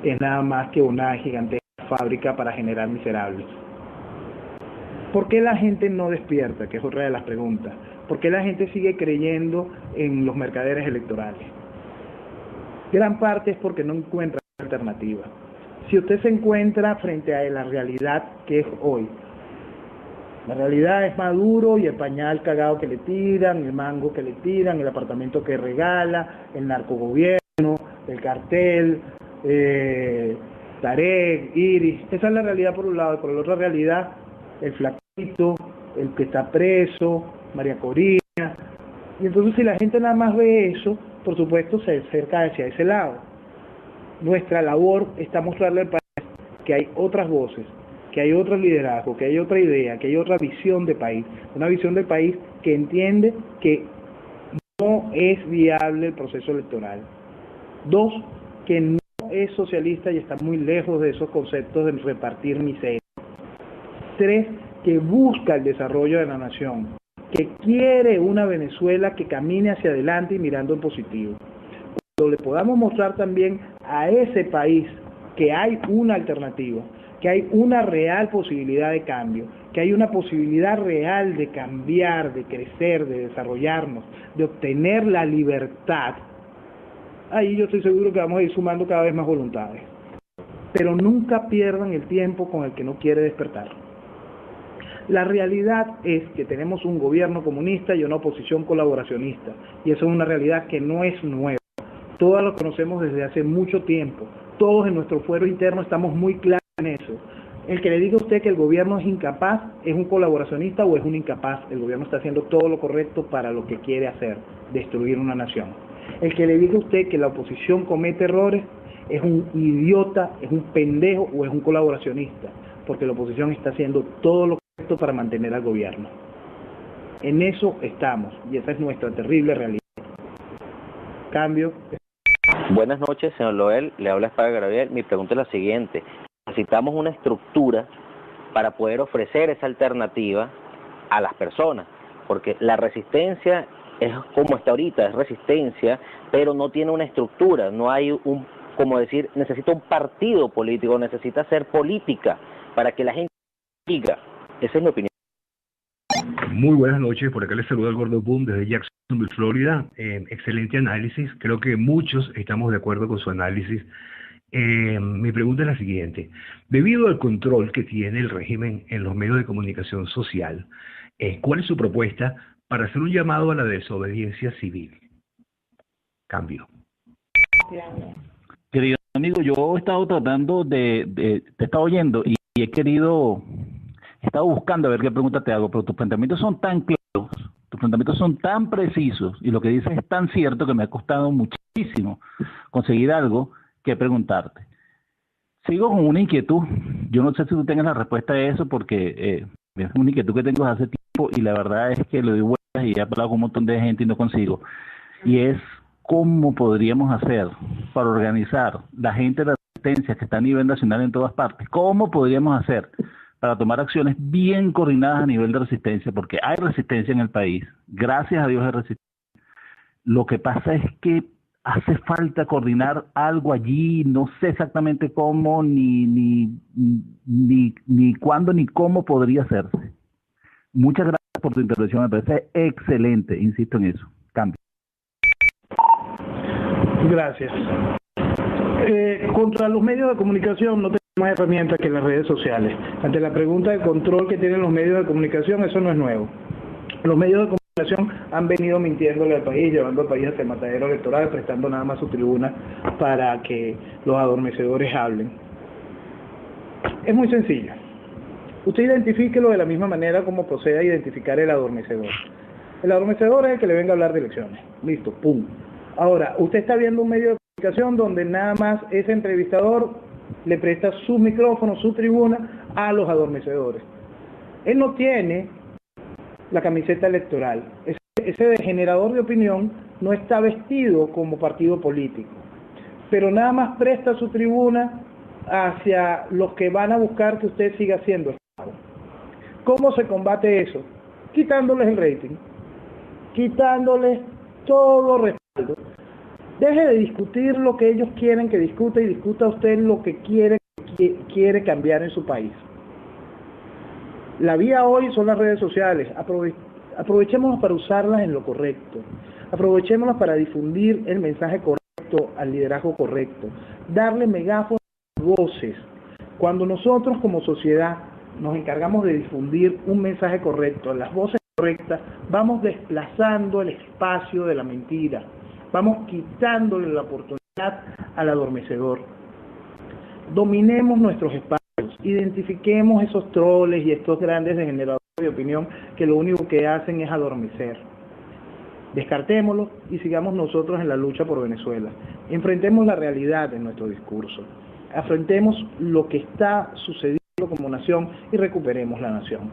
es nada más que una gigantesca fábrica para generar miserables. ¿Por qué la gente no despierta? Que es otra de las preguntas. ¿Por qué la gente sigue creyendo en los mercaderes electorales? Gran parte es porque no encuentra alternativa. Si usted se encuentra frente a la realidad que es hoy, la realidad es Maduro y el pañal cagado que le tiran, el mango que le tiran, el apartamento que regala, el narcogobierno, el cartel, Tarek, Iris. Esa es la realidad por un lado, y por la otra realidad, el flaquito, el que está preso, María Corina. Y entonces si la gente nada más ve eso, por supuesto se acerca hacia ese lado. Nuestra labor está mostrarle al país que hay otras voces, que hay otro liderazgo, que hay otra idea, que hay otra visión de país, una visión de país que entiende que no es viable el proceso electoral. 2, que no es socialista y está muy lejos de esos conceptos de repartir miseria. 3, que busca el desarrollo de la nación, que quiere una Venezuela que camine hacia adelante y mirando en positivo. Cuando le podamos mostrar también a ese país que hay una alternativa, que hay una real posibilidad de cambio, que hay una posibilidad real de cambiar, de crecer, de desarrollarnos, de obtener la libertad, ahí yo estoy seguro que vamos a ir sumando cada vez más voluntades. Pero nunca pierdan el tiempo con el que no quiere despertar. La realidad es que tenemos un gobierno comunista y una oposición colaboracionista, y eso es una realidad que no es nueva. Todos lo conocemos desde hace mucho tiempo. Todos en nuestro fuero interno estamos muy claros en eso. El que le diga a usted que el gobierno es incapaz, ¿es un colaboracionista o es un incapaz? El gobierno está haciendo todo lo correcto para lo que quiere hacer, destruir una nación. El que le diga a usted que la oposición comete errores, es un idiota, es un pendejo o es un colaboracionista, porque la oposición está haciendo todo lo correcto para mantener al gobierno. En eso estamos, y esa es nuestra terrible realidad. Cambio. Buenas noches, señor Loel, le habla Espada Gabriel. Mi pregunta es la siguiente: necesitamos una estructura para poder ofrecer esa alternativa a las personas, porque la resistencia es como está ahorita, es resistencia, pero no tiene una estructura, no hay un, como decir, necesita un partido político, necesita hacer política para que la gente diga. Esa es mi opinión. Muy buenas noches, por acá les saluda el Gordo Boom desde Jacksonville, Florida. Excelente análisis, creo que muchos estamos de acuerdo con su análisis. Mi pregunta es la siguiente: debido al control que tiene el régimen en los medios de comunicación social, ¿cuál es su propuesta para hacer un llamado a la desobediencia civil? Cambio. Querido amigo, yo he estado tratando te he estado oyendo y he estado buscando a ver qué pregunta te hago, pero tus planteamientos son tan claros, tus planteamientos son tan precisos y lo que dices es tan cierto que me ha costado muchísimo conseguir algo que preguntarte. Sigo con una inquietud, yo no sé si tú tengas la respuesta a eso porque es una inquietud que tengo desde hace tiempo y la verdad es que le doy vueltas y he hablado con un montón de gente y no consigo. Y es cómo podríamos hacer para organizar la gente de la resistencia que está a nivel nacional en todas partes, cómo podríamos hacer para tomar acciones bien coordinadas a nivel de resistencia, porque hay resistencia en el país, gracias a Dios hay resistencia. Lo que pasa es que hace falta coordinar algo allí, no sé exactamente cómo, ni cuándo, ni cómo podría hacerse. Muchas gracias por tu intervención, me parece excelente, insisto en eso. Cambio. Gracias. Contra los medios de comunicación no tenemos más herramientas que las redes sociales. Ante la pregunta de control que tienen los medios de comunicación, eso no es nuevo. Los medios de comunicación han venido mintiéndole al país, llevando al país hacia el matadero electoral, prestando nada más su tribuna para que los adormecedores hablen. Es muy sencillo. Usted identifíquelo de la misma manera como procede a identificar el adormecedor. El adormecedor es el que le venga a hablar de elecciones. Listo, pum. Ahora, usted está viendo un medio de comunicación donde nada más ese entrevistador le presta su micrófono, su tribuna a los adormecedores. Él no tiene la camiseta electoral. Ese generador de opinión no está vestido como partido político, pero nada más presta su tribuna hacia los que van a buscar que usted siga siendo Estado. ¿Cómo se combate eso? Quitándoles el rating, quitándoles todo respaldo. Deje de discutir lo que ellos quieren que discuta y discuta usted lo que quiere cambiar en su país. La vía hoy son las redes sociales. Aprovechémoslas para usarlas en lo correcto. Aprovechémoslas para difundir el mensaje correcto al liderazgo correcto. Darle megáfonos a las voces. Cuando nosotros como sociedad nos encargamos de difundir un mensaje correcto, las voces correctas, vamos desplazando el espacio de la mentira. Vamos quitándole la oportunidad al adormecedor. Dominemos nuestros espacios, identifiquemos esos troles y estos grandes degeneradores de opinión que lo único que hacen es adormecer. Descartémoslos y sigamos nosotros en la lucha por Venezuela. Enfrentemos la realidad en nuestro discurso. Afrontemos lo que está sucediendo como nación y recuperemos la nación.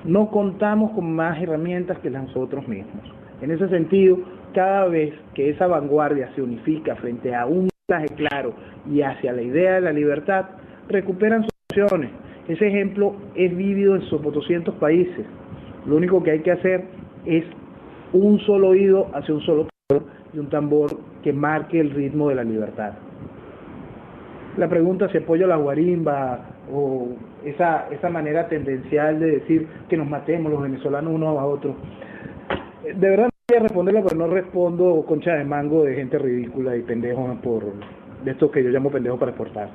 No contamos con más herramientas que nosotros mismos. En ese sentido, cada vez que esa vanguardia se unifica frente a un mensaje claro y hacia la idea de la libertad, recuperan soluciones. Ese ejemplo es vívido en sobre 200 países. Lo único que hay que hacer es un solo oído hacia un solo tambor y un tambor que marque el ritmo de la libertad. La pregunta si apoyo la guarimba o esa manera tendencial de decir que nos matemos los venezolanos unos a otros, de verdad no voy a responderla, pero no respondo concha de mango de gente ridícula y pendejos de estos que yo llamo pendejos para exportar.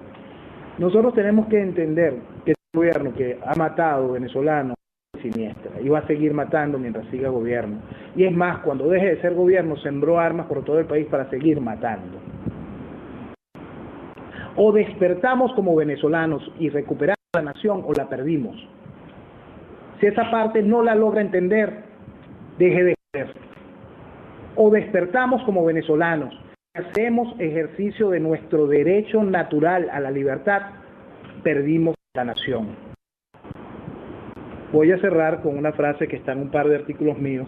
Nosotros tenemos que entender que este gobierno que ha matado venezolanos es siniestra y va a seguir matando mientras siga gobierno. Y es más, cuando deje de ser gobierno, sembró armas por todo el país para seguir matando. O despertamos como venezolanos y recuperamos la nación o la perdimos. Si esa parte no la logra entender, deje de ser. O despertamos como venezolanos, hacemos ejercicio de nuestro derecho natural a la libertad, perdimos la nación. Voy a cerrar con una frase que está en un par de artículos míos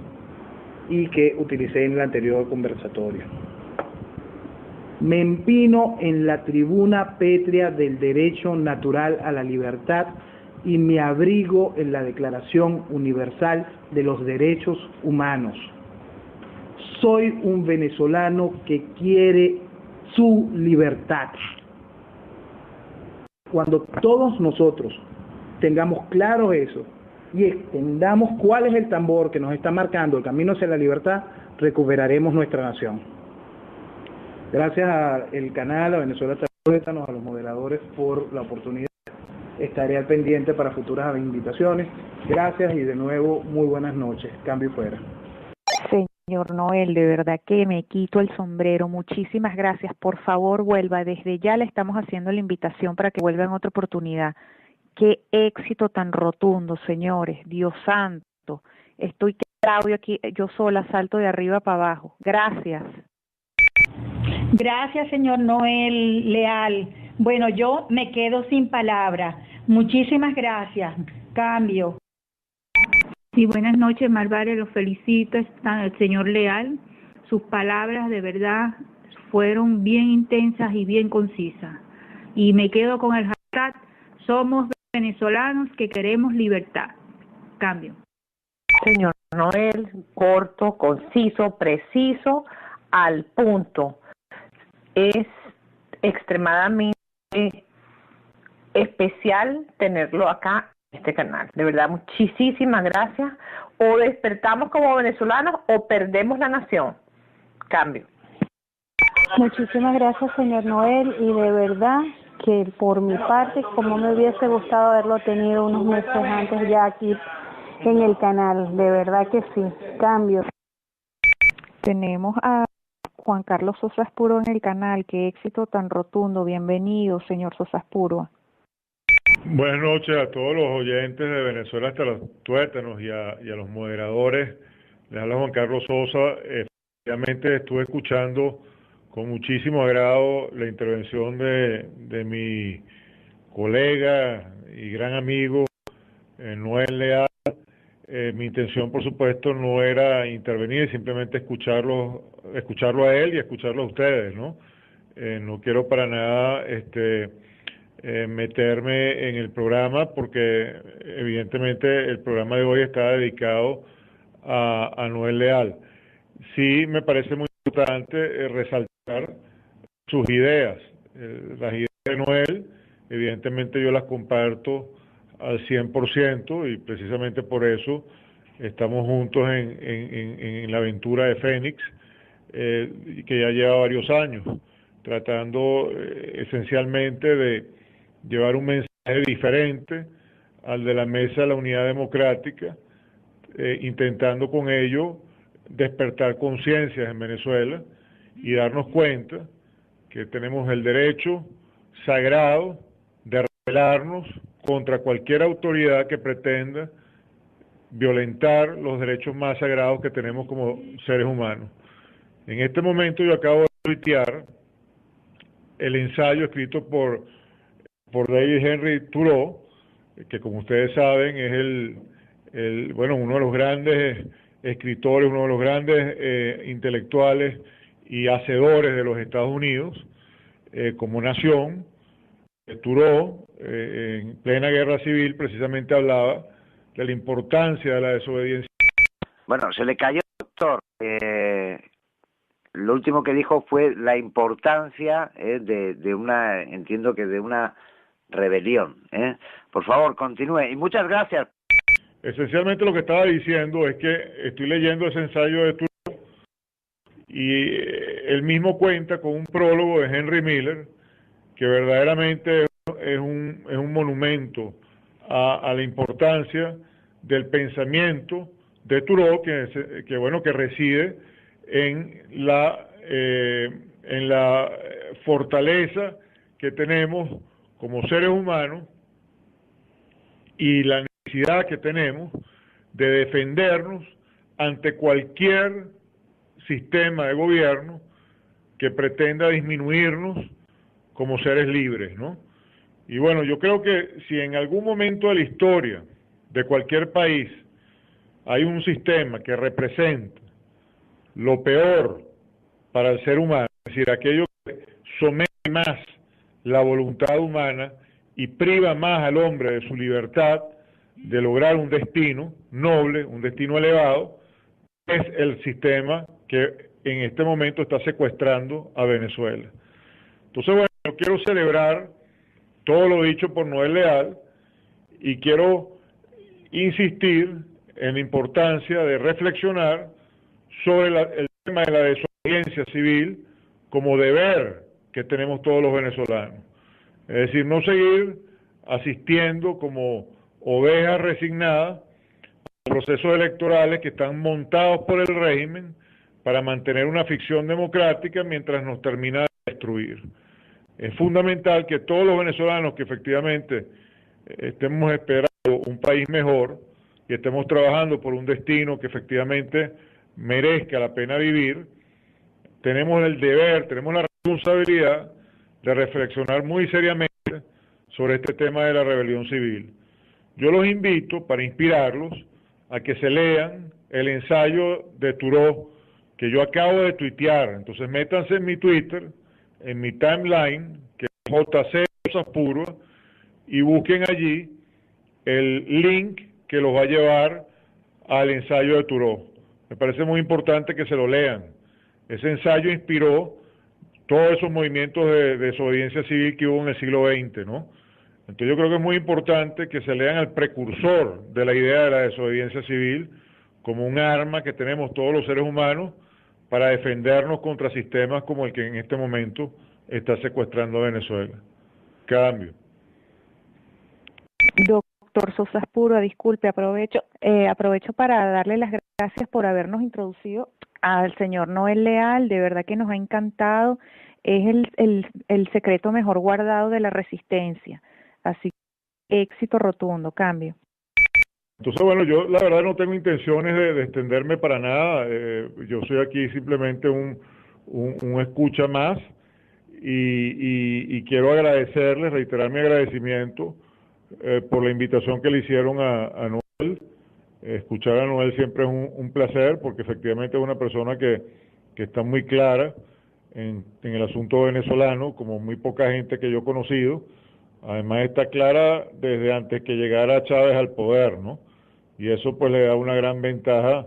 y que utilicé en el anterior conversatorio. Me empino en la tribuna pétrea del derecho natural a la libertad y me abrigo en la Declaración Universal de los Derechos Humanos. Soy un venezolano que quiere su libertad. Cuando todos nosotros tengamos claro eso y entendamos cuál es el tambor que nos está marcando el camino hacia la libertad, recuperaremos nuestra nación. Gracias al canal, a Venezuela Tuétanos, a los moderadores por la oportunidad. Estaré al pendiente para futuras invitaciones. Gracias y de nuevo muy buenas noches. Cambio y fuera. Señor Noel, de verdad que me quito el sombrero. Muchísimas gracias. Por favor, vuelva. Desde ya le estamos haciendo la invitación para que vuelva en otra oportunidad. Qué éxito tan rotundo, señores. Dios santo. Estoy Claudio aquí, yo sola, salto de arriba para abajo. Gracias. Gracias, señor Noel Leal. Bueno, yo me quedo sin palabras. Muchísimas gracias. Cambio. Sí, buenas noches, Marvaria. Los felicito, el señor Leal. Sus palabras de verdad fueron bien intensas y bien concisas. Y me quedo con el hashtag, somos venezolanos que queremos libertad. Cambio. Señor Noel, corto, conciso, preciso, al punto. Es extremadamente especial tenerlo acá en este canal. De verdad, muchísimas gracias. O despertamos como venezolanos o perdemos la nación. Cambio. Muchísimas gracias, señor Noel, y de verdad que por mi parte, como me hubiese gustado haberlo tenido unos meses antes ya aquí en el canal. De verdad que sí. Cambio. Tenemos a Juan Carlos Sosa Espuro en el canal. Qué éxito tan rotundo. Bienvenido, señor Sosa Espuro. Buenas noches a todos los oyentes de Venezuela hasta los tuétanos y a los moderadores. Les habla Juan Carlos Sosa. Efectivamente estuve escuchando con muchísimo agrado la intervención de mi colega y gran amigo Noel Leal. Mi intención, por supuesto, no era intervenir, simplemente escucharlo a él y escucharlo a ustedes, ¿no? No quiero para nada meterme en el programa porque evidentemente el programa de hoy está dedicado a Noel Leal. Sí me parece muy importante resaltar escuchar sus ideas. Las ideas de Noel, evidentemente yo las comparto al 100% y precisamente por eso estamos juntos en la aventura de Fénix, que ya lleva varios años, tratando esencialmente de llevar un mensaje diferente al de la Mesa de la Unidad Democrática, intentando con ello despertar conciencias en Venezuela y darnos cuenta que tenemos el derecho sagrado de rebelarnos contra cualquier autoridad que pretenda violentar los derechos más sagrados que tenemos como seres humanos. En este momento yo acabo de tuitear el ensayo escrito por David Henry Thoreau, que como ustedes saben es uno de los grandes escritores, uno de los grandes intelectuales y hacedores de los Estados Unidos como nación. Thoreau, en plena guerra civil, precisamente hablaba de la importancia de la desobediencia. Bueno, se le cayó, doctor. Lo último que dijo fue la importancia de una, entiendo que de una rebelión. Por favor, continúe. Y muchas gracias. Esencialmente lo que estaba diciendo es que estoy leyendo ese ensayo de Thoreau y él mismo cuenta con un prólogo de Henry Miller que verdaderamente es un monumento a la importancia del pensamiento de Thoreau que reside en la fortaleza que tenemos como seres humanos y la necesidad que tenemos de defendernos ante cualquier sistema de gobierno que pretenda disminuirnos como seres libres, ¿no? Y bueno, yo creo que si en algún momento de la historia de cualquier país hay un sistema que representa lo peor para el ser humano, es decir, aquello que somete más la voluntad humana y priva más al hombre de su libertad de lograr un destino noble, un destino elevado, es el sistema que en este momento está secuestrando a Venezuela. Entonces, bueno, yo quiero celebrar todo lo dicho por Noel Leal y quiero insistir en la importancia de reflexionar sobre el tema de la desobediencia civil como deber que tenemos todos los venezolanos. Es decir, no seguir asistiendo como ovejas resignadas a procesos electorales que están montados por el régimen para mantener una ficción democrática mientras nos termina de destruir. Es fundamental que todos los venezolanos que efectivamente estemos esperando un país mejor y estemos trabajando por un destino que efectivamente merezca la pena vivir, tenemos el deber, tenemos la responsabilidad de reflexionar muy seriamente sobre este tema de la rebelión civil. Yo los invito, para inspirarlos, a que se lean el ensayo de Thoreau que yo acabo de tuitear. Entonces métanse en mi Twitter, en mi timeline, que es JC Puro, y busquen allí el link que los va a llevar al ensayo de Thoreau. Me parece muy importante que se lo lean. Ese ensayo inspiró todos esos movimientos de desobediencia civil que hubo en el siglo XX, ¿no? Entonces yo creo que es muy importante que se lean al precursor de la idea de la desobediencia civil como un arma que tenemos todos los seres humanos para defendernos contra sistemas como el que en este momento está secuestrando a Venezuela. Cambio. Doctor Sosa Puro, disculpe, aprovecho para darle las gracias por habernos introducido al señor Noel Leal, de verdad que nos ha encantado, es el secreto mejor guardado de la resistencia, así que éxito rotundo, cambio. Entonces, bueno, yo la verdad no tengo intenciones de extenderme para nada, yo soy aquí simplemente un escucha más y quiero agradecerles, reiterar mi agradecimiento por la invitación que le hicieron a Noel. Escuchar a Noel siempre es un placer porque efectivamente es una persona que está muy clara en el asunto venezolano, como muy poca gente que yo he conocido. Además está clara desde antes que llegara Chávez al poder, ¿no? Y eso pues le da una gran ventaja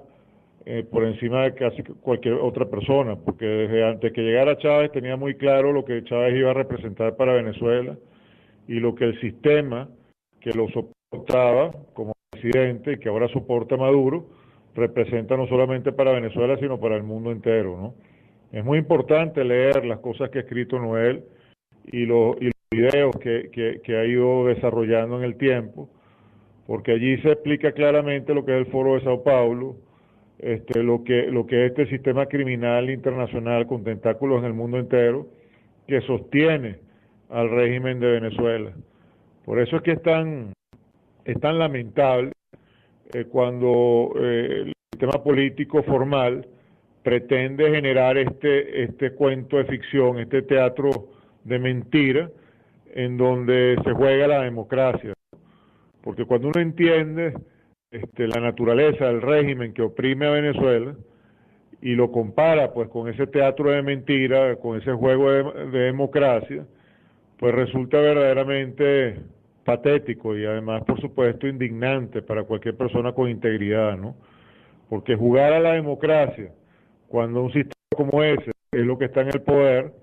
por encima de casi cualquier otra persona, porque desde antes que llegara Chávez tenía muy claro lo que Chávez iba a representar para Venezuela y lo que el sistema que lo soportaba como presidente y que ahora soporta Maduro representa no solamente para Venezuela sino para el mundo entero, ¿no? Es muy importante leer las cosas que ha escrito Noel y los videos que ha ido desarrollando en el tiempo, porque allí se explica claramente lo que es el Foro de Sao Paulo, lo que es este sistema criminal internacional con tentáculos en el mundo entero que sostiene al régimen de Venezuela. Por eso es que es tan lamentable cuando el sistema político formal pretende generar este cuento de ficción, este teatro de mentira en donde se juega la democracia. Porque cuando uno entiende la naturaleza del régimen que oprime a Venezuela y lo compara pues con ese teatro de mentira, con ese juego de democracia, pues resulta verdaderamente patético y además por supuesto indignante para cualquier persona con integridad, ¿no? Porque jugar a la democracia cuando un sistema como ese es lo que está en el poder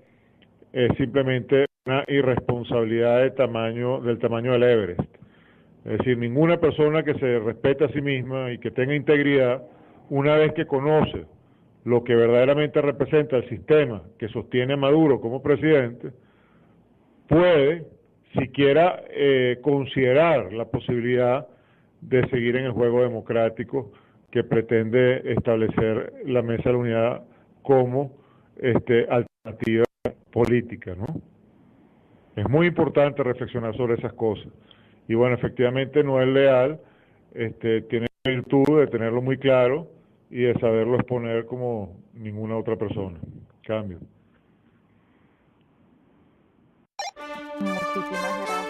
es simplemente una irresponsabilidad del tamaño del Everest. Es decir, ninguna persona que se respete a sí misma y que tenga integridad, una vez que conoce lo que verdaderamente representa el sistema que sostiene a Maduro como presidente, puede siquiera considerar la posibilidad de seguir en el juego democrático que pretende establecer la Mesa de la Unidad como alternativa política, ¿no? Es muy importante reflexionar sobre esas cosas. Y bueno, efectivamente Noel Leal tiene la virtud de tenerlo muy claro y de saberlo exponer como ninguna otra persona. Cambio. Muchísimas gracias.